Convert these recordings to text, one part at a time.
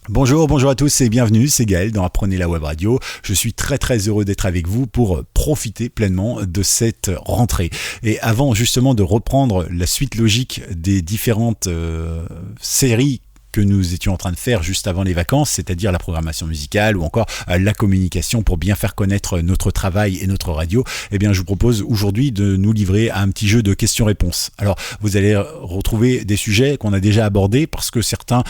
Bonjour à tous et bienvenue, c'est Gaël dans Apprenez la Web Radio. Je suis très heureux d'être avec vous pour profiter pleinement de cette rentrée. Et avant justement de reprendre la suite logique des différentes séries que nous étions en train de faire juste avant les vacances, c'est-à-dire la programmation musicale ou encore la communication pour bien faire connaître notre travail et notre radio, eh bien je vous propose aujourd'hui de nous livrer à un petit jeu de questions-réponses. Alors vous allez retrouver des sujets qu'on a déjà abordés parce que certains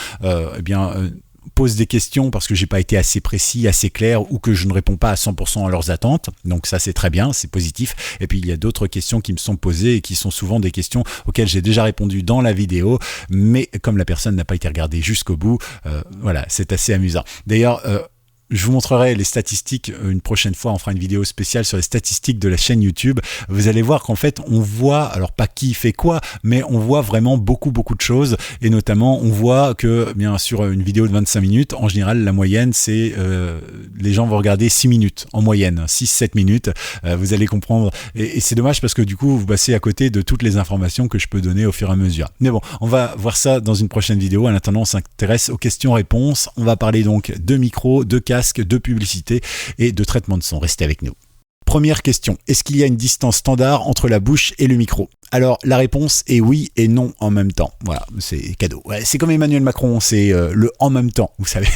posent des questions parce que j'ai pas été assez précis, assez clair ou que je ne réponds pas à 100% à leurs attentes. Donc ça c'est très bien, c'est positif. Et puis il y a d'autres questions qui me sont posées et qui sont souvent des questions auxquelles j'ai déjà répondu dans la vidéo, mais comme la personne n'a pas été regardée jusqu'au bout, voilà, c'est assez amusant. D'ailleurs, je vous montrerai les statistiques une prochaine fois, on fera une vidéo spéciale sur les statistiques de la chaîne YouTube. Vous allez voir qu'en fait on voit, alors pas qui fait quoi, mais on voit vraiment beaucoup de choses et notamment on voit que bien sûr une vidéo de 25 minutes, en général la moyenne c'est les gens vont regarder 6 minutes en moyenne, 6-7 minutes, vous allez comprendre et c'est dommage parce que du coup vous passez à côté de toutes les informations que je peux donner au fur et à mesure. Mais bon, on va voir ça dans une prochaine vidéo. En attendant, on s'intéresse aux questions-réponses. On va parler donc de micro, de casque, de publicité et de traitement de son. Restez avec nous. Première question, est-ce qu'il y a une distance standard entre la bouche et le micro ? Alors la réponse est oui et non en même temps. Voilà, c'est cadeau. Ouais, c'est comme Emmanuel Macron, c'est le en même temps, vous savez.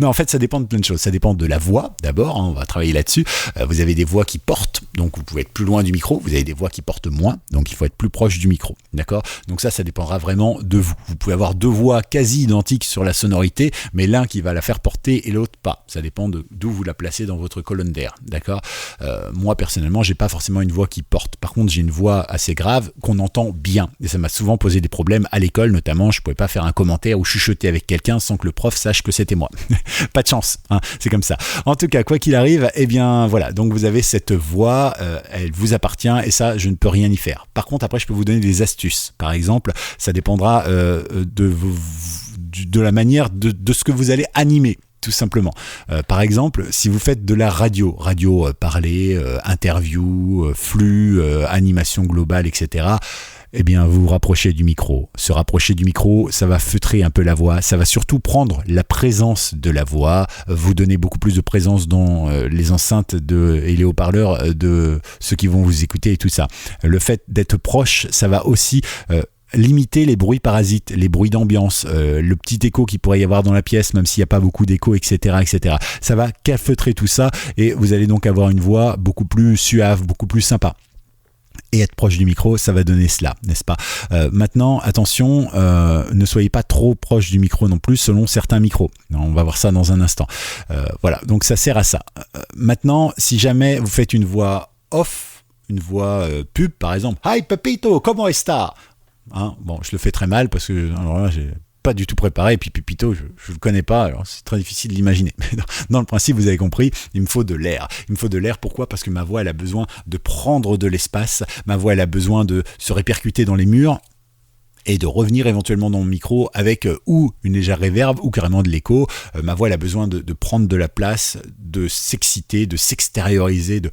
Non, en fait, ça dépend de plein de choses. Ça dépend de la voix, d'abord, on va travailler là-dessus. Vous avez des voix qui portent, donc vous pouvez être plus loin du micro. Vous avez des voix qui portent moins, donc il faut être plus proche du micro. D'accord ? Donc ça dépendra vraiment de vous. Vous pouvez avoir deux voix quasi identiques sur la sonorité, mais l'un qui va la faire porter et l'autre pas. Ça dépend d'où vous la placez dans votre colonne d'air. D'accord ? Moi, personnellement, j'ai pas forcément une voix qui porte. Par contre, j'ai une voix assez grave qu'on entend bien. Et ça m'a souvent posé des problèmes à l'école, notamment, je pouvais pas faire un commentaire ou chuchoter avec quelqu'un sans que le prof sache que c'était moi. Pas de chance, hein, c'est comme ça. En tout cas, quoi qu'il arrive, eh bien voilà, donc vous avez cette voix, elle vous appartient et ça, je ne peux rien y faire. Par contre, après, je peux vous donner des astuces. Par exemple, ça dépendra de la manière de ce que vous allez animer. Tout simplement. Par exemple, si vous faites de la radio parlée, interview, flux, animation globale, etc., eh bien, vous vous rapprochez du micro. Se rapprocher du micro, ça va feutrer un peu la voix, ça va surtout prendre la présence de la voix, vous donner beaucoup plus de présence dans les enceintes et les haut-parleurs de ceux qui vont vous écouter et tout ça. Le fait d'être proche, ça va aussi limiter les bruits parasites, les bruits d'ambiance, le petit écho qu'il pourrait y avoir dans la pièce, même s'il n'y a pas beaucoup d'écho, etc., etc. Ça va calfeutrer tout ça et vous allez donc avoir une voix beaucoup plus suave, beaucoup plus sympa. Et être proche du micro, ça va donner cela, n'est-ce pas ? Maintenant, attention, ne soyez pas trop proche du micro non plus, selon certains micros. On va voir ça dans un instant. Voilà, donc ça sert à ça. Maintenant, si jamais vous faites une voix off, une voix pub par exemple, « Hi Pepito, comment está ?» Hein, bon, je le fais très mal parce que alors là, j'ai pas du tout préparé. Et puis Pepito, je le connais pas, alors c'est très difficile de l'imaginer. Mais dans le principe, vous avez compris, il me faut de l'air. Il me faut de l'air, pourquoi ? Parce que ma voix, elle a besoin de prendre de l'espace. Ma voix, elle a besoin de se répercuter dans les murs et de revenir éventuellement dans mon micro avec ou une légère réverb ou carrément de l'écho. Ma voix, elle a besoin de prendre de la place, de s'exciter, de s'extérioriser, de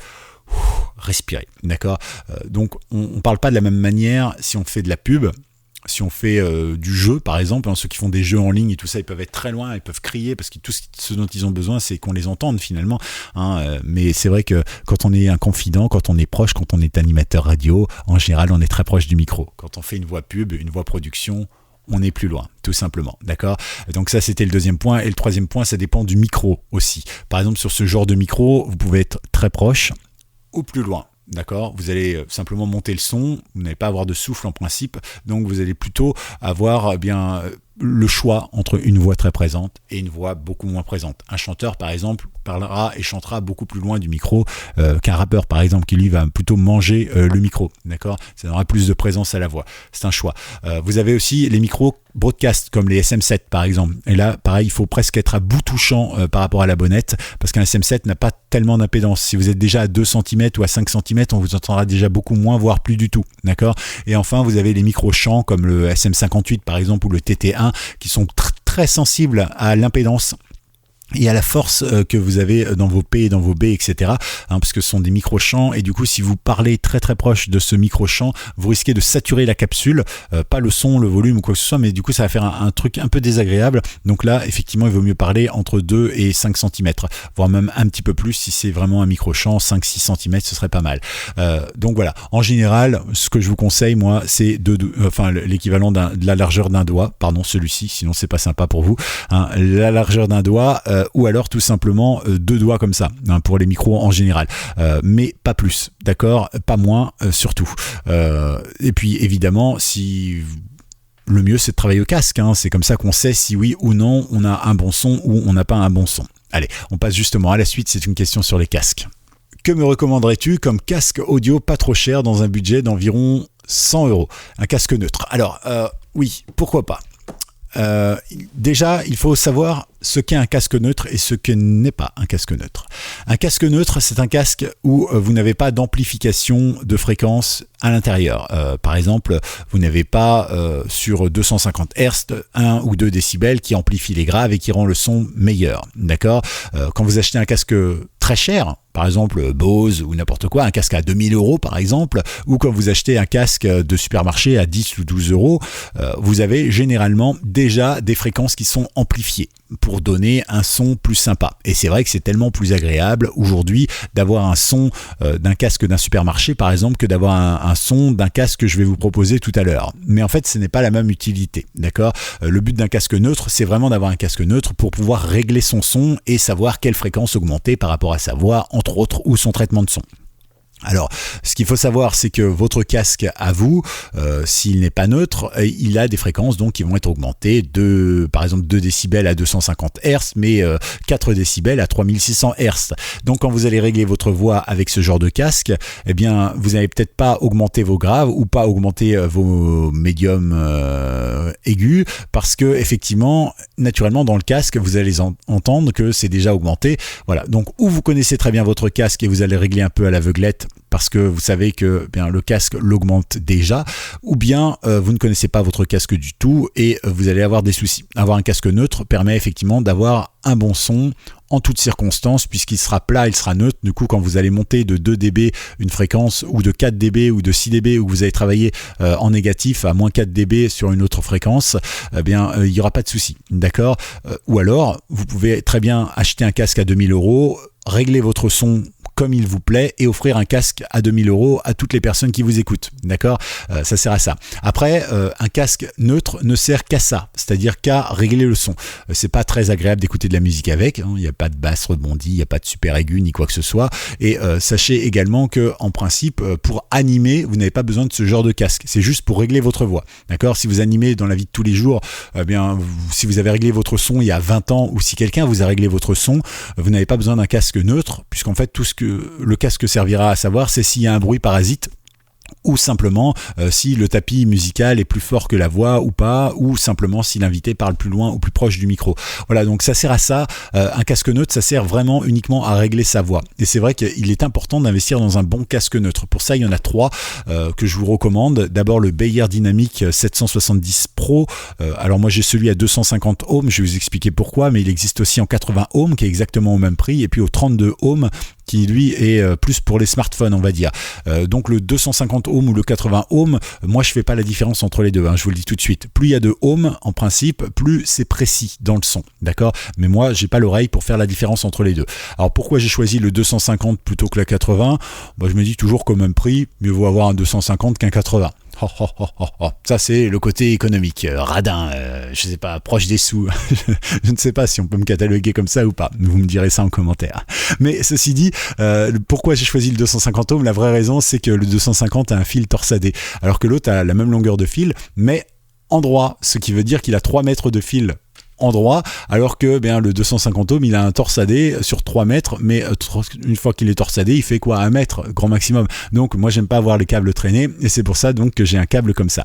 respirer, d'accord ? Donc on parle pas de la même manière si on fait de la pub, si on fait du jeu par exemple, hein, ceux qui font des jeux en ligne et tout ça, ils peuvent être très loin, ils peuvent crier parce que tout ce dont ils ont besoin c'est qu'on les entende finalement, hein, mais c'est vrai que quand on est un confident, quand on est proche, quand on est animateur radio, en général on est très proche du micro. Quand on fait une voix pub, une voix production, on est plus loin, tout simplement, d'accord ? Donc ça, c'était le deuxième point. Et le troisième point, ça dépend du micro aussi. Par exemple, sur ce genre de micro, vous pouvez être très proche ou plus loin. D'accord ? Vous allez simplement monter le son, vous n'allez pas avoir de souffle en principe, donc vous allez plutôt avoir le choix entre une voix très présente et une voix beaucoup moins présente. Un chanteur, par exemple, parlera et chantera beaucoup plus loin du micro qu'un rappeur, par exemple, qui lui va plutôt manger le micro. D'accord ? Ça donnera plus de présence à la voix. C'est un choix. Vous avez aussi les micros broadcast, comme les SM7, par exemple. Et là, pareil, il faut presque être à bout touchant par rapport à la bonnette, parce qu'un SM7 n'a pas tellement d'impédance. Si vous êtes déjà à 2 cm ou à 5 cm, on vous entendra déjà beaucoup moins, voire plus du tout. D'accord ? Et enfin, vous avez les micros chants, comme le SM58, par exemple, ou le TT1, qui sont très sensibles à l'impédance. et à la force que vous avez dans vos P et dans vos B, etc. Parce que ce sont des micro-champs, et du coup, si vous parlez très très proche de ce micro-champ, vous risquez de saturer la capsule, pas le son, le volume ou quoi que ce soit, mais du coup, ça va faire un truc un peu désagréable. Donc là, effectivement, il vaut mieux parler entre 2 et 5 cm, voire même un petit peu plus si c'est vraiment un micro-champ, 5-6 cm, ce serait pas mal. Donc voilà, en général, ce que je vous conseille, moi, c'est l'équivalent de la largeur d'un doigt, pardon, celui-ci, sinon c'est pas sympa pour vous, la largeur d'un doigt, ou alors tout simplement 2 doigts comme ça, pour les micros en général, mais pas plus, d'accord, pas moins surtout. Et puis évidemment, si le mieux c'est de travailler au casque, c'est comme ça qu'on sait si oui ou non on a un bon son ou on n'a pas un bon son. Allez, on passe justement à la suite, c'est une question sur les casques. Que me recommanderais-tu comme casque audio pas trop cher dans un budget d'environ 100 €? Un casque neutre. Alors, oui, pourquoi pas. Déjà, il faut savoir ce qu'est un casque neutre et ce que n'est pas un casque neutre. Un casque neutre, c'est un casque où vous n'avez pas d'amplification de fréquence à l'intérieur. Par exemple, vous n'avez pas sur 250 Hz 1 ou 2 décibels qui amplifie les graves et qui rend le son meilleur. D'accord ? Quand vous achetez un casque très cher, par exemple Bose ou n'importe quoi, un casque à 2000 € par exemple, ou quand vous achetez un casque de supermarché à 10 ou 12 €, vous avez généralement déjà des fréquences qui sont amplifiées pour donner un son plus sympa. Et c'est vrai que c'est tellement plus agréable aujourd'hui d'avoir un son d'un casque d'un supermarché par exemple que d'avoir un son d'un casque que je vais vous proposer tout à l'heure. Mais en fait, ce n'est pas la même utilité, d'accord ? Le but d'un casque neutre, c'est vraiment d'avoir un casque neutre pour pouvoir régler son son et savoir quelle fréquence augmenter par rapport à sa voix, entre autres, ou son traitement de son. Alors, ce qu'il faut savoir, c'est que votre casque à vous, s'il n'est pas neutre, il a des fréquences donc qui vont être augmentées de, par exemple, 2 décibels à 250 Hz, mais 4 décibels à 3600 Hz. Donc, quand vous allez régler votre voix avec ce genre de casque, eh bien, vous n'allez peut-être pas augmenter vos graves ou pas augmenter vos médiums aigus, parce que effectivement, naturellement, dans le casque, vous allez entendre que c'est déjà augmenté. Voilà. Donc, ou vous connaissez très bien votre casque et vous allez régler un peu à l'aveuglette, parce que vous savez que bien, le casque l'augmente déjà, ou bien vous ne connaissez pas votre casque du tout et vous allez avoir des soucis. Avoir un casque neutre permet effectivement d'avoir un bon son en toutes circonstances, puisqu'il sera plat, il sera neutre. Du coup, quand vous allez monter de 2 dB une fréquence, ou de 4 dB ou de 6 dB, où vous allez travailler en négatif à moins 4 dB sur une autre fréquence, il n'y aura pas de souci, d'accord ? Ou alors, vous pouvez très bien acheter un casque à 2000 €, régler votre son comme il vous plaît et offrir un casque à 2000 € à toutes les personnes qui vous écoutent, d'accord ? Ça sert à ça. Après, un casque neutre ne sert qu'à ça, c'est-à-dire qu'à régler le son. C'est pas très agréable d'écouter de la musique avec, il n'y a pas de basse rebondie, il n'y a pas de super aigu ni quoi que ce soit, et sachez également que en principe, pour animer, vous n'avez pas besoin de ce genre de casque, c'est juste pour régler votre voix, d'accord ? Si vous animez dans la vie de tous les jours, si vous avez réglé votre son il y a 20 ans, ou si quelqu'un vous a réglé votre son, vous n'avez pas besoin d'un casque neutre, puisqu'en fait, tout ce que le casque servira à savoir, c'est s'il y a un bruit parasite, ou simplement si le tapis musical est plus fort que la voix ou pas, ou simplement si l'invité parle plus loin ou plus proche du micro. Voilà, donc ça sert à ça. Un casque neutre, ça sert vraiment uniquement à régler sa voix. Et c'est vrai qu'il est important d'investir dans un bon casque neutre. Pour ça, il y en a 3 que je vous recommande. D'abord, le Beyer Dynamic 770 Pro. Alors moi, j'ai celui à 250 ohms, je vais vous expliquer pourquoi, mais il existe aussi en 80 ohms, qui est exactement au même prix, et puis au 32 ohms, qui lui est plus pour les smartphones, on va dire. Donc le 250 ohms ou le 80 ohms, moi je fais pas la différence entre les deux, je vous le dis tout de suite. Plus il y a de ohms, en principe, plus c'est précis dans le son, d'accord ? Mais moi, j'ai pas l'oreille pour faire la différence entre les deux. Alors pourquoi j'ai choisi le 250 plutôt que le 80 ? Je me dis toujours qu'au même prix, mieux vaut avoir un 250 qu'un 80. Ça c'est le côté économique, radin, je sais pas, proche des sous. Je ne sais pas si on peut me cataloguer comme ça ou pas, vous me direz ça en commentaire. Mais ceci dit, pourquoi j'ai choisi le 250 ohms ? La vraie raison, c'est que le 250 a un fil torsadé, alors que l'autre a la même longueur de fil, mais en droit, ce qui veut dire qu'il a 3 mètres de fil en droit, alors que le 250 ohms, il a un torsadé sur 3 mètres, mais une fois qu'il est torsadé, il fait quoi ? 1 mètre, grand maximum. Donc moi, j'aime pas avoir les câbles traînés, et c'est pour ça donc que j'ai un câble comme ça.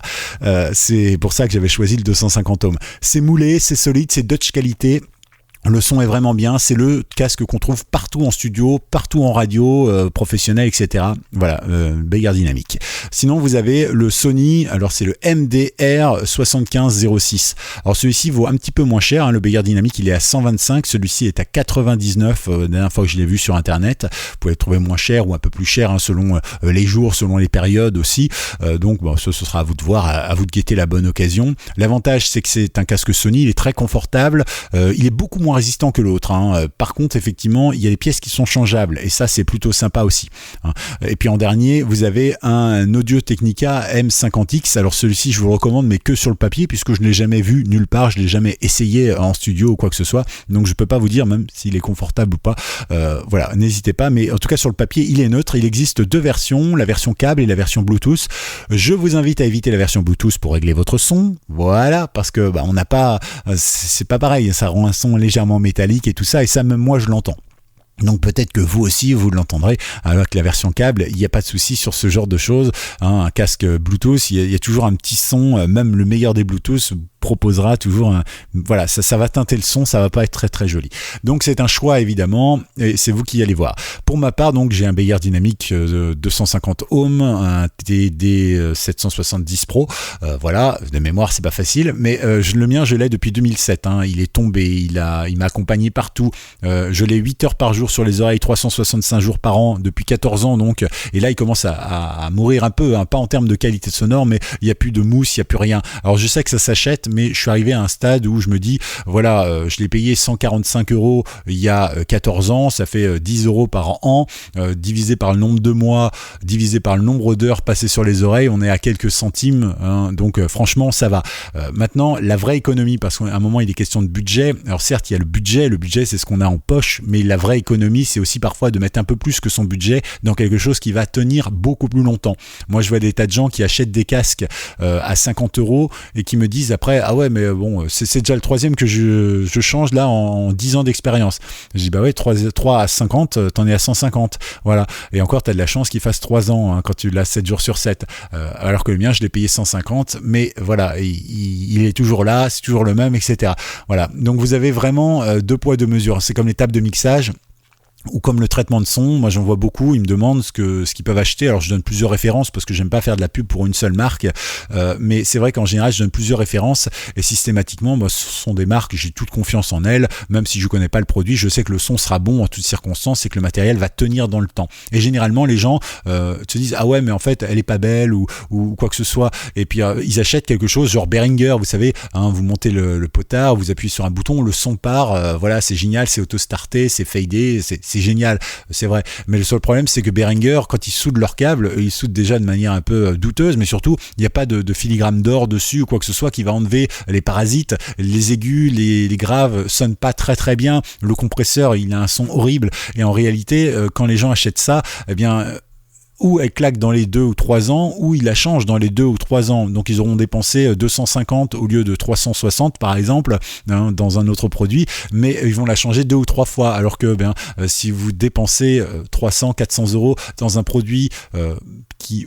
C'est pour ça que j'avais choisi le 250 ohms. C'est moulé, c'est solide, c'est Dutch qualité. Le son est vraiment bien, c'est le casque qu'on trouve partout en studio, partout en radio, professionnel, etc. Voilà, Beyer Dynamic. Sinon, vous avez le Sony, alors c'est le MDR 7506. Alors celui-ci vaut un petit peu moins cher, hein, le Beyer Dynamic il est à 125, celui-ci est à 99, la dernière fois que je l'ai vu sur internet. Vous pouvez le trouver moins cher ou un peu plus cher, hein, selon les jours, selon les périodes aussi. Donc bon, ce sera à vous de voir, à vous de guetter la bonne occasion. L'avantage c'est que c'est un casque Sony, il est très confortable, il est beaucoup moins résistant que l'autre, hein. Par contre effectivement il y a des pièces qui sont changeables et ça c'est plutôt sympa aussi, hein. Et puis en dernier vous avez un Audio-Technica M50X. Alors celui-ci je vous le recommande mais que sur le papier, puisque je ne l'ai jamais vu nulle part, je ne l'ai jamais essayé en studio ou quoi que ce soit, donc je peux pas vous dire même s'il est confortable ou pas. Voilà, n'hésitez pas, mais en tout cas sur le papier il est neutre. Il existe deux versions, la version câble et la version Bluetooth. Je vous invite à éviter la version Bluetooth pour régler votre son, voilà, parce que on n'a pas, c'est pas pareil, ça rend un son légèrement métallique et tout ça, et ça même moi je l'entends. Donc peut-être que vous aussi vous l'entendrez, alors que la version câble, il n'y a pas de souci sur ce genre de choses, hein. Un casque Bluetooth, il y a toujours un petit son, même le meilleur des Bluetooth proposera toujours voilà, ça va teinter le son, ça va pas être très très joli. Donc c'est un choix évidemment, et c'est vous qui allez voir. Pour ma part, donc j'ai un Beyer Dynamic 250 ohms, un TD 770 Pro, voilà, de mémoire c'est pas facile, mais le mien je l'ai depuis 2007, hein. Il est tombé, il m'a accompagné partout, je l'ai 8 heures par jour sur les oreilles, 365 jours par an depuis 14 ans donc, et là il commence à mourir un peu, hein, pas en termes de qualité sonore, mais il n'y a plus de mousse, il n'y a plus rien. Alors je sais que ça s'achète, mais je suis arrivé à un stade où je me dis, voilà, je l'ai payé 145 € il y a 14 ans, ça fait 10 € par an, divisé par le nombre de mois, divisé par le nombre d'heures passées sur les oreilles, on est à quelques centimes, hein, donc franchement ça va. Maintenant, la vraie économie, parce qu'à un moment il est question de budget, alors certes il y a le budget c'est ce qu'on a en poche, mais la vraie économie c'est aussi parfois de mettre un peu plus que son budget dans quelque chose qui va tenir beaucoup plus longtemps. Moi je vois des tas de gens qui achètent des casques à 50 € et qui me disent après, ah ouais mais bon c'est déjà le troisième que je change là en 10 ans d'expérience. Je dis bah ouais, 3 à 50, t'en es à 150, voilà, et encore t'as de la chance qu'il fasse 3 ans, hein, quand tu l'as 7 jours sur 7, alors que le mien je l'ai payé 150, mais voilà, il est toujours là, c'est toujours le même, etc. Voilà, donc vous avez vraiment deux poids deux mesures, c'est comme les tables de mixage ou comme le traitement de son. Moi j'en vois beaucoup, ils me demandent ce qu'ils peuvent acheter. Alors je donne plusieurs références parce que j'aime pas faire de la pub pour une seule marque, mais c'est vrai qu'en général je donne plusieurs références et systématiquement ce sont des marques, j'ai toute confiance en elles, même si je connais pas le produit, je sais que le son sera bon en toutes circonstances et que le matériel va tenir dans le temps. Et généralement les gens se disent ah ouais mais en fait elle est pas belle ou quoi que ce soit, et puis ils achètent quelque chose genre Behringer, vous savez, hein, vous montez le potard, vous appuyez sur un bouton, le son part, voilà, c'est génial, c'est auto-starté, c'est fadé, c'est génial, c'est vrai. Mais le seul problème, c'est que Behringer, quand ils soudent leur câble, ils soudent déjà de manière un peu douteuse, mais surtout, il n'y a pas de filigrane d'or dessus ou quoi que ce soit qui va enlever les parasites. Les aigus, les graves sonnent pas très très bien. Le compresseur, il a un son horrible. Et en réalité, quand les gens achètent ça, eh bien, ou elle claque dans les 2 ou 3 ans, ou ils la changent dans les 2 ou 3 ans. Donc ils auront dépensé 250 au lieu de 360 par exemple, hein, dans un autre produit, mais ils vont la changer 2 ou 3 fois. Alors que si vous dépensez 300, 400 € dans un produit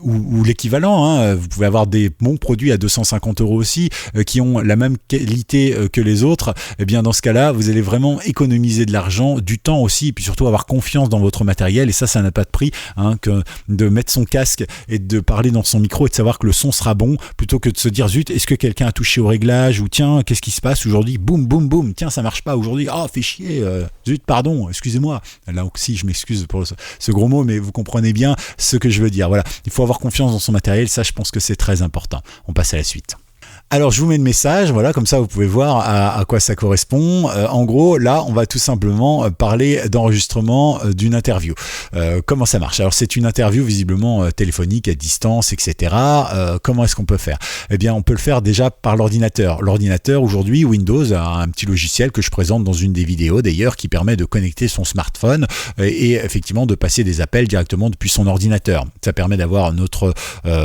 ou l'équivalent, hein, vous pouvez avoir des bons produits à 250 € aussi, qui ont la même qualité que les autres, et bien dans ce cas-là, vous allez vraiment économiser de l'argent, du temps aussi, et puis surtout avoir confiance dans votre matériel, et ça n'a pas de prix, hein, que de mettre son casque et de parler dans son micro et de savoir que le son sera bon, plutôt que de se dire zut, est-ce que quelqu'un a touché au réglage, ou tiens, qu'est-ce qui se passe aujourd'hui, boum boum boum, tiens ça marche pas aujourd'hui, ah fait chier, zut pardon, excusez-moi, là aussi je m'excuse pour ce gros mot, mais vous comprenez bien ce que je veux dire. Voilà, il faut avoir confiance dans son matériel, ça je pense que c'est très important. On passe à la suite. Alors je vous mets le message, voilà, comme ça vous pouvez voir à quoi ça correspond. En gros, là, on va tout simplement parler d'enregistrement d'une interview. Comment ça marche? Alors c'est une interview visiblement téléphonique à distance, etc. Comment est-ce qu'on peut faire? Eh bien, on peut le faire déjà par l'ordinateur. L'ordinateur aujourd'hui, Windows a un petit logiciel que je présente dans une des vidéos d'ailleurs, qui permet de connecter son smartphone et effectivement de passer des appels directement depuis son ordinateur. Ça permet d'avoir notre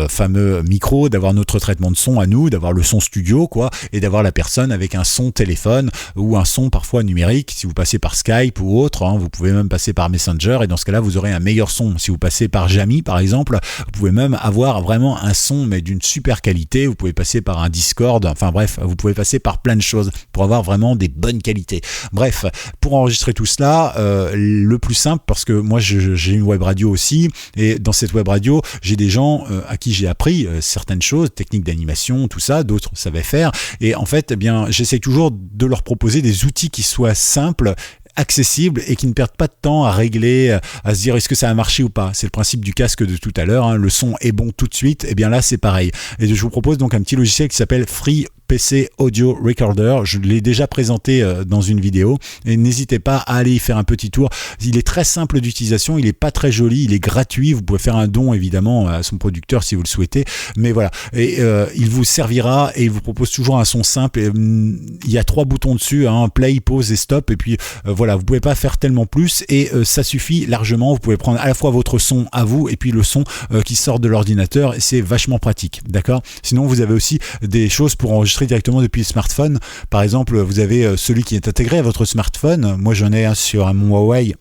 fameux micro, d'avoir notre traitement de son à nous, d'avoir le son son studio, quoi, et d'avoir la personne avec un son téléphone ou un son parfois numérique. Si vous passez par Skype ou autre, hein, vous pouvez même passer par Messenger, et dans ce cas-là, vous aurez un meilleur son. Si vous passez par Jami, par exemple, vous pouvez même avoir vraiment un son, mais d'une super qualité. Vous pouvez passer par un Discord, enfin bref, vous pouvez passer par plein de choses pour avoir vraiment des bonnes qualités. Bref, pour enregistrer tout cela, le plus simple, parce que moi j'ai une web radio aussi, et dans cette web radio, j'ai des gens à qui j'ai appris certaines choses, techniques d'animation, tout ça, d'autres savaient faire, et en fait, eh bien, j'essaie toujours de leur proposer des outils qui soient simples, accessible et qui ne perdent pas de temps à régler, à se dire est-ce que ça a marché ou pas. C'est le principe du casque de tout à l'heure, hein. Le son est bon tout de suite, et bien là c'est pareil. Et je vous propose donc un petit logiciel qui s'appelle Free PC Audio Recorder. Je l'ai déjà présenté dans une vidéo, et n'hésitez pas à aller y faire un petit tour. Il est très simple d'utilisation, il est pas très joli, il est gratuit. Vous pouvez faire un don évidemment à son producteur si vous le souhaitez, mais voilà, et il vous servira, et il vous propose toujours un son simple. Et, il y a 3 boutons dessus, hein, play, pause et stop, et puis voilà, vous pouvez pas faire tellement plus, et ça suffit largement. Vous pouvez prendre à la fois votre son à vous et puis le son qui sort de l'ordinateur, et c'est vachement pratique, d'accord. Sinon vous avez aussi des choses pour enregistrer directement depuis le smartphone. Par exemple, vous avez celui qui est intégré à votre smartphone. Moi j'en ai un sur mon Huawei,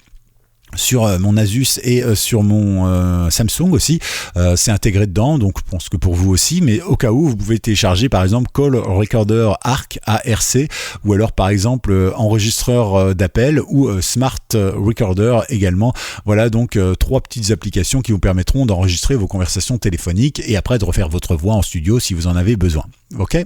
sur mon Asus et sur mon Samsung aussi, c'est intégré dedans, donc je pense que pour vous aussi, mais au cas où, vous pouvez télécharger par exemple Call Recorder ARC, ou alors par exemple enregistreur d'appel, ou Smart Recorder également. Voilà donc 3 petites applications qui vous permettront d'enregistrer vos conversations téléphoniques et après de refaire votre voix en studio si vous en avez besoin. Ok ?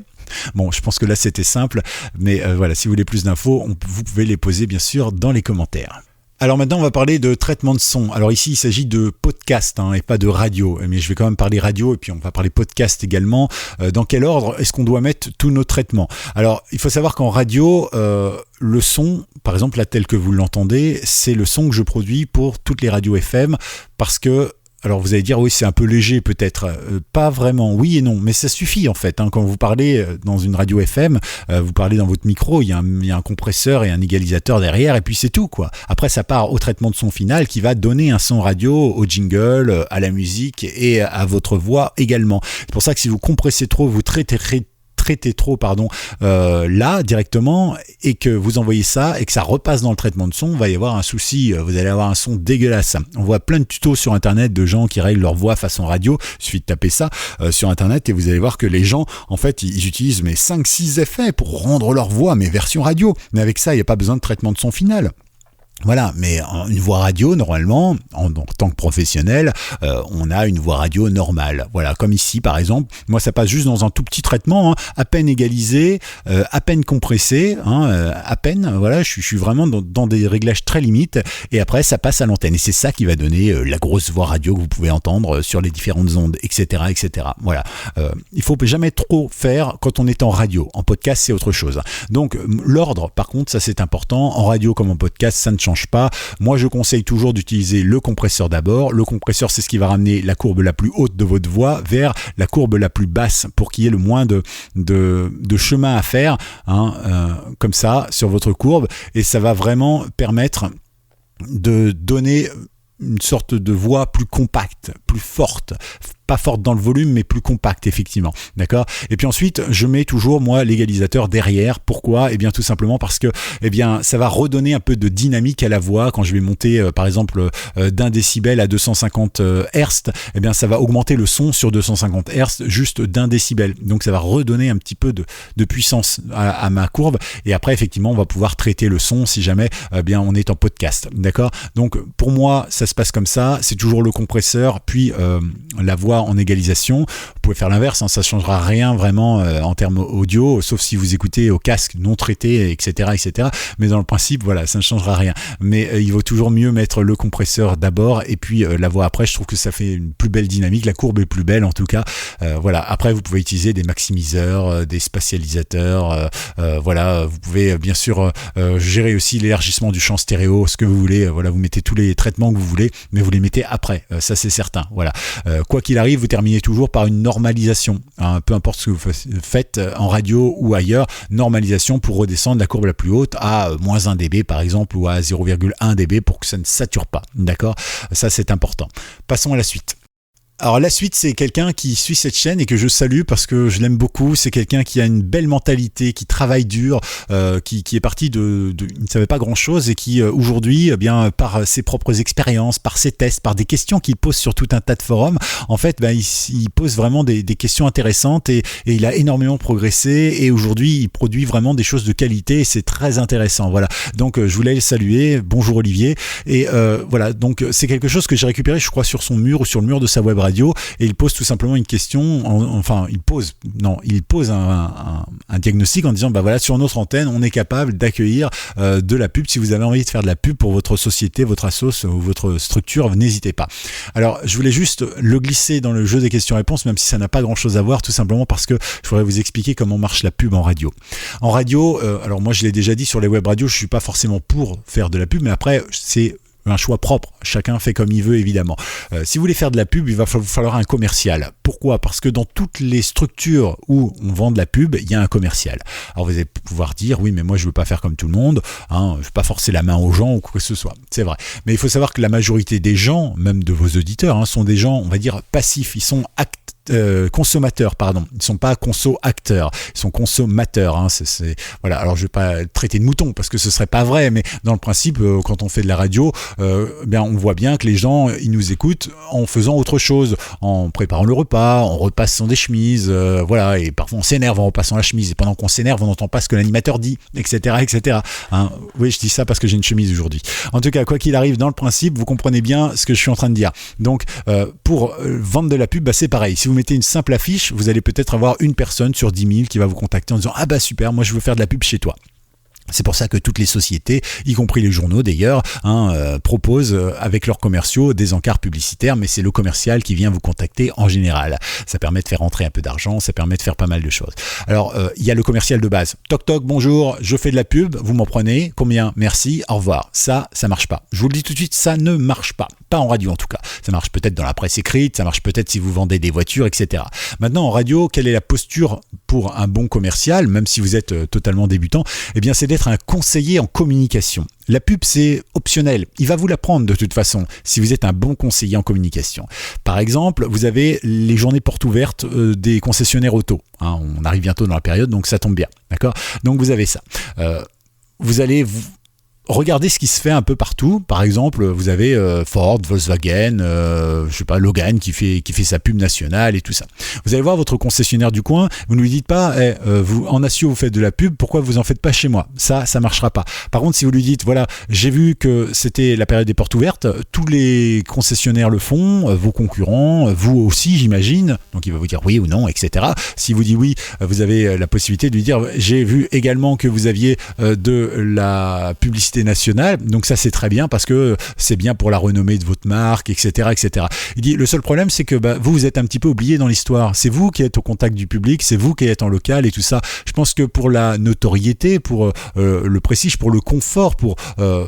Bon, je pense que là c'était simple, mais voilà, si vous voulez plus d'infos, vous pouvez les poser bien sûr dans les commentaires. Alors maintenant, on va parler de traitement de son. Alors ici, il s'agit de podcast, hein, et pas de radio. Mais je vais quand même parler radio, et puis on va parler podcast également. Dans quel ordre est-ce qu'on doit mettre tous nos traitements ? Alors, il faut savoir qu'en radio, le son, par exemple, là tel que vous l'entendez, c'est le son que je produis pour toutes les radios FM, parce que alors vous allez dire oui c'est un peu léger peut-être, pas vraiment, oui et non, mais ça suffit en fait, hein. Quand vous parlez dans une radio FM, vous parlez dans votre micro, il y a un compresseur et un égalisateur derrière, et puis c'est tout quoi. Après ça part au traitement de son final qui va donner un son radio au jingle, à la musique et à votre voix également. C'est pour ça que si vous compressez trop, vous traitez trop là directement, et que vous envoyez ça et que ça repasse dans le traitement de son, il va y avoir un souci, vous allez avoir un son dégueulasse. On voit plein de tutos sur internet de gens qui règlent leur voix façon radio. Il suffit de taper ça sur internet et vous allez voir que les gens en fait ils utilisent 5-6 effets pour rendre leur voix mais version radio, mais avec ça il n'y a pas besoin de traitement de son final. Voilà, mais une voix radio, normalement, en tant que professionnel, on a une voix radio normale. Voilà, comme ici, par exemple, moi, ça passe juste dans un tout petit traitement, hein, à peine égalisé, à peine compressé, hein, à peine, voilà, je suis vraiment dans des réglages très limites, et après, ça passe à l'antenne. Et c'est ça qui va donner la grosse voix radio que vous pouvez entendre sur les différentes ondes, etc., etc. Voilà, il faut jamais trop faire quand on est en radio. En podcast, c'est autre chose. Donc, l'ordre, par contre, ça, c'est important. En radio comme en podcast, ça ne change pas. Moi, je conseille toujours d'utiliser le compresseur d'abord. Le compresseur, c'est ce qui va ramener la courbe la plus haute de votre voix vers la courbe la plus basse pour qu'il y ait le moins de chemin à faire, hein, comme ça, sur votre courbe. Et ça va vraiment permettre de donner une sorte de voix plus compacte, plus forte. Pas forte dans le volume, mais plus compacte, effectivement. D'accord ? Et puis ensuite, je mets toujours, moi, l'égalisateur derrière. Pourquoi ? Eh bien, tout simplement parce que, eh bien, ça va redonner un peu de dynamique à la voix. Quand je vais monter, par exemple, d'1 décibel à 250 Hz, eh bien, ça va augmenter le son sur 250 Hz juste d'1 décibel. Donc, ça va redonner un petit peu de puissance à ma courbe. Et après, effectivement, on va pouvoir traiter le son si jamais, eh bien, on est en podcast. D'accord ? Donc, pour moi, ça se passe comme ça. C'est toujours le compresseur, puis la voix en égalisation. Vous pouvez faire l'inverse, hein, ça ne changera rien vraiment en termes audio, sauf si vous écoutez au casque non traité, etc., etc. Mais dans le principe, voilà, ça ne changera rien. Mais il vaut toujours mieux mettre le compresseur d'abord et puis la voix après. Je trouve que ça fait une plus belle dynamique. La courbe est plus belle en tout cas. Voilà. Après, vous pouvez utiliser des maximiseurs, des spatialisateurs. Voilà. Vous pouvez bien sûr gérer aussi l'élargissement du champ stéréo, ce que vous voulez. Voilà. Vous mettez tous les traitements que vous voulez, mais vous les mettez après. Ça, c'est certain. Voilà. Quoi qu'il arrive, vous terminez toujours par une normalisation, hein, peu importe ce que vous faites en radio ou ailleurs, normalisation pour redescendre la courbe la plus haute à moins 1 dB par exemple, ou à 0,1 dB pour que ça ne sature pas, d'accord ? Ça c'est important. Passons à la suite. Alors la suite, c'est quelqu'un qui suit cette chaîne et que je salue parce que je l'aime beaucoup. C'est quelqu'un qui a une belle mentalité, qui travaille dur, qui est parti il ne savait pas grand-chose et qui aujourd'hui, eh bien, par ses propres expériences, par ses tests, par des questions qu'il pose sur tout un tas de forums, en fait, ben, il pose vraiment des questions intéressantes et il a énormément progressé et aujourd'hui, il produit vraiment des choses de qualité et c'est très intéressant. Voilà. Donc je voulais le saluer. Bonjour Olivier. Et voilà. Donc c'est quelque chose que j'ai récupéré, je crois, sur son mur ou sur le mur de sa web radio. Et il pose tout simplement une question, il pose un diagnostic en disant, bah voilà, sur notre antenne, on est capable d'accueillir de la pub. Si vous avez envie de faire de la pub pour votre société, votre assos ou votre structure, n'hésitez pas. Alors, je voulais juste le glisser dans le jeu des questions-réponses, même si ça n'a pas grand-chose à voir, tout simplement parce que je voudrais vous expliquer comment marche la pub en radio. En radio, alors moi je l'ai déjà dit sur les web radios, je suis pas forcément pour faire de la pub, mais après, c'est un choix propre, chacun fait comme il veut évidemment. Si vous voulez faire de la pub, il va vous falloir un commercial. Pourquoi ? Parce que dans toutes les structures où on vend de la pub, il y a un commercial. Alors vous allez pouvoir dire, oui mais moi je veux pas faire comme tout le monde, je veux pas forcer la main aux gens ou quoi que ce soit, c'est vrai. Mais il faut savoir que la majorité des gens, même de vos auditeurs, sont des gens, on va dire, passifs, ils sont consommateurs, pardon. Ils sont pas conso-acteurs, ils sont consommateurs. Voilà. Alors je vais pas traiter de mouton parce que ce serait pas vrai, mais dans le principe, quand on fait de la radio, bien on voit bien que les gens ils nous écoutent en faisant autre chose, en préparant le repas, en repassant des chemises, voilà. Et parfois on s'énerve en repassant la chemise et pendant qu'on s'énerve, on n'entend pas ce que l'animateur dit, etc., etc. Oui, je dis ça parce que j'ai une chemise aujourd'hui. En tout cas, quoi qu'il arrive, dans le principe, vous comprenez bien ce que je suis en train de dire. Donc, pour vendre de la pub, c'est pareil. Si vous mettez une simple affiche, vous allez peut-être avoir une personne sur 10 000 qui va vous contacter en disant « Ah bah super, moi je veux faire de la pub chez toi ». C'est pour ça que toutes les sociétés, y compris les journaux d'ailleurs, proposent avec leurs commerciaux des encarts publicitaires, mais c'est le commercial qui vient vous contacter en général. Ça permet de faire rentrer un peu d'argent, ça permet de faire pas mal de choses. Alors, il y a le commercial de base. Toc toc, bonjour, je fais de la pub, vous m'en prenez, combien ? Merci, au revoir. Ça marche pas. Je vous le dis tout de suite, ça ne marche pas. Pas en radio en tout cas. Ça marche peut-être dans la presse écrite, ça marche peut-être si vous vendez des voitures, etc. Maintenant, en radio, quelle est la posture pour un bon commercial, même si vous êtes totalement débutant ? Eh bien, c'est d'être un conseiller en communication. La pub, c'est optionnel. Il va vous l'apprendre de toute façon si vous êtes un bon conseiller en communication. Par exemple, vous avez les journées portes ouvertes des concessionnaires auto. On arrive bientôt dans la période, donc ça tombe bien. D'accord ? Donc, vous avez ça. Vous allez regardez ce qui se fait un peu partout. Par exemple, vous avez Ford, Volkswagen, Logan qui fait sa pub nationale et tout ça. Vous allez voir votre concessionnaire du coin, vous ne lui dites pas vous en Assio vous faites de la pub, pourquoi vous en faites pas chez moi ? Ça marchera pas. Par contre, si vous lui dites voilà, j'ai vu que c'était la période des portes ouvertes, tous les concessionnaires le font, vos concurrents, vous aussi j'imagine, donc il va vous dire oui ou non, etc. Si vous dites oui, vous avez la possibilité de lui dire j'ai vu également que vous aviez de la publicité nationale, donc ça c'est très bien parce que c'est bien pour la renommée de votre marque, etc., etc. Il dit le seul problème c'est que vous êtes un petit peu oublié dans l'histoire, c'est vous qui êtes au contact du public, c'est vous qui êtes en local et tout ça. Je pense que pour la notoriété, pour le prestige, pour le confort, pour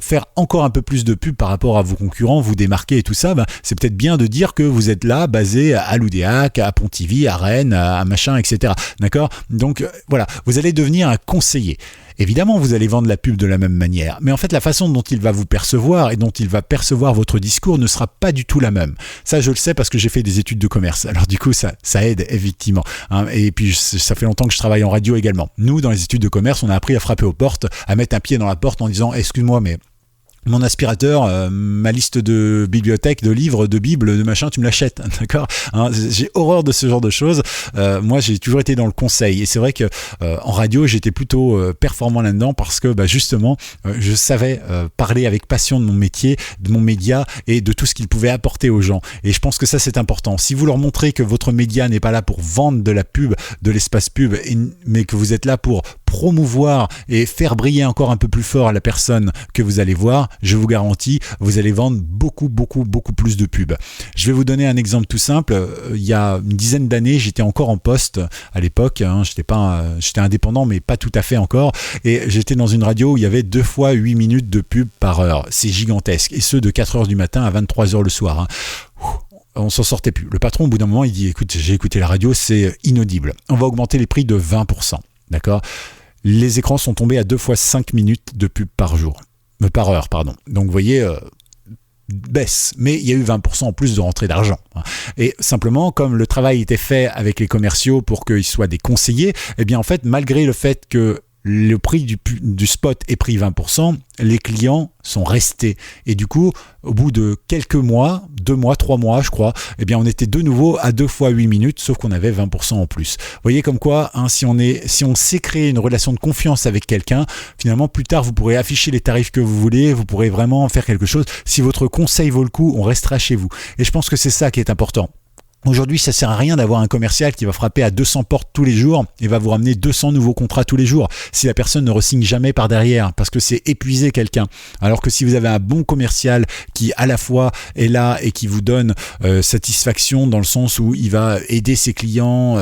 faire encore un peu plus de pub par rapport à vos concurrents, vous démarquer et tout ça, c'est peut-être bien de dire que vous êtes là, basé à Loudéac, à Pontivy, à Rennes, à machin, etc. D'accord ? Donc voilà, vous allez devenir un conseiller. Évidemment, vous allez vendre la pub de la même manière, mais en fait, la façon dont il va vous percevoir et dont il va percevoir votre discours ne sera pas du tout la même. Ça, je le sais parce que j'ai fait des études de commerce. Alors du coup, ça aide, effectivement. Et puis, ça fait longtemps que je travaille en radio également. Nous, dans les études de commerce, on a appris à frapper aux portes, à mettre un pied dans la porte en disant « Excuse-moi, mais... mon aspirateur, ma liste de bibliothèque, de livres, de bibles, de machin, tu me l'achètes, d'accord ? J'ai horreur de ce genre de choses. Moi, j'ai toujours été dans le conseil et c'est vrai que en radio, j'étais plutôt performant là-dedans parce que justement, je savais parler avec passion de mon métier, de mon média et de tout ce qu'il pouvait apporter aux gens. Et je pense que ça, c'est important. Si vous leur montrez que votre média n'est pas là pour vendre de la pub, de l'espace pub, mais que vous êtes là pour promouvoir et faire briller encore un peu plus fort à la personne que vous allez voir, je vous garantis, vous allez vendre beaucoup plus de pubs. Je vais vous donner un exemple tout simple. Il y a une dizaine d'années, j'étais encore en poste à l'époque. J'étais indépendant, mais pas tout à fait encore. Et j'étais dans une radio où il y avait 2 fois 8 minutes de pub par heure. C'est gigantesque. Et ce, de 4h du matin à 23h le soir. On s'en sortait plus. Le patron, au bout d'un moment, il dit, écoute, j'ai écouté la radio, c'est inaudible. On va augmenter les prix de 20%. D'accord ? Les écrans sont tombés à 2 fois 5 minutes de pub par heure, pardon. Donc vous voyez, baisse, mais il y a eu 20% en plus de rentrée d'argent. Et simplement, comme le travail était fait avec les commerciaux pour qu'ils soient des conseillers, eh bien en fait, malgré le fait que le prix du spot est pris 20%, les clients sont restés. Et du coup, au bout de quelques mois, 2 mois, 3 mois, je crois, eh bien, on était de nouveau à 2 fois 8 minutes, sauf qu'on avait 20% en plus. Vous voyez comme quoi, si on sait créer une relation de confiance avec quelqu'un, finalement, plus tard, vous pourrez afficher les tarifs que vous voulez, vous pourrez vraiment faire quelque chose. Si votre conseil vaut le coup, on restera chez vous. Et je pense que c'est ça qui est important. Aujourd'hui, ça sert à rien d'avoir un commercial qui va frapper à 200 portes tous les jours et va vous ramener 200 nouveaux contrats tous les jours si la personne ne re-signe jamais par derrière, parce que c'est épuiser quelqu'un. Alors que si vous avez un bon commercial qui à la fois est là et qui vous donne satisfaction dans le sens où il va aider ses clients,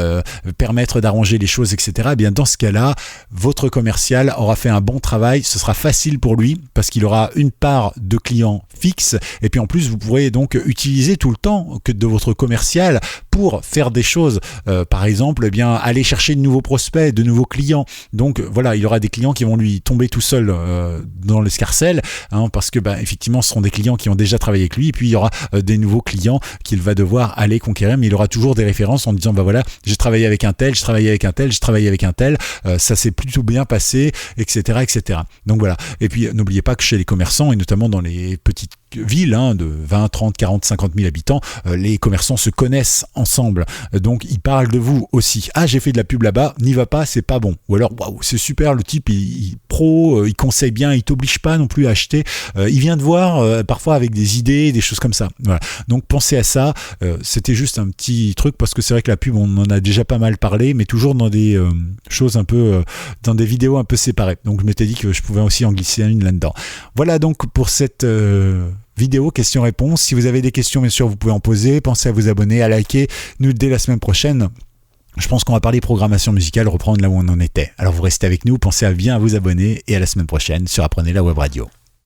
permettre d'arranger les choses, etc. Eh bien dans ce cas-là, votre commercial aura fait un bon travail, ce sera facile pour lui parce qu'il aura une part de clients fixes et puis en plus vous pourrez donc utiliser tout le temps de votre commercial pour faire des choses, par exemple, eh bien aller chercher de nouveaux prospects, de nouveaux clients. Donc voilà, il y aura des clients qui vont lui tomber tout seuls dans l'escarcelle, parce que effectivement, ce seront des clients qui ont déjà travaillé avec lui. Et puis il y aura des nouveaux clients qu'il va devoir aller conquérir, mais il aura toujours des références en disant voilà, j'ai travaillé avec un tel, j'ai travaillé avec un tel, j'ai travaillé avec un tel, ça s'est plutôt bien passé, etc., etc. Donc voilà. Et puis n'oubliez pas que chez les commerçants et notamment dans les petites villes de 20, 30, 40, 50 000 habitants, les commerçants se connaissent ensemble, donc ils parlent de vous aussi. Ah, j'ai fait de la pub là-bas, n'y va pas, c'est pas bon. Ou alors, waouh, c'est super, le type il pro, il conseille bien, il t'oblige pas non plus à acheter, il vient te voir parfois avec des idées, des choses comme ça. Voilà. Donc pensez à ça, c'était juste un petit truc parce que c'est vrai que la pub on en a déjà pas mal parlé, mais toujours dans des choses un peu, dans des vidéos un peu séparées. Donc je m'étais dit que je pouvais aussi en glisser une là-dedans. Voilà donc pour cette vidéo questions-réponses. Si vous avez des questions, bien sûr, vous pouvez en poser. Pensez à vous abonner, à liker. Nous, dès la semaine prochaine, je pense qu'on va parler programmation musicale, reprendre là où on en était. Alors, vous restez avec nous. Pensez à bien vous abonner et à la semaine prochaine sur Apprenez la Web Radio.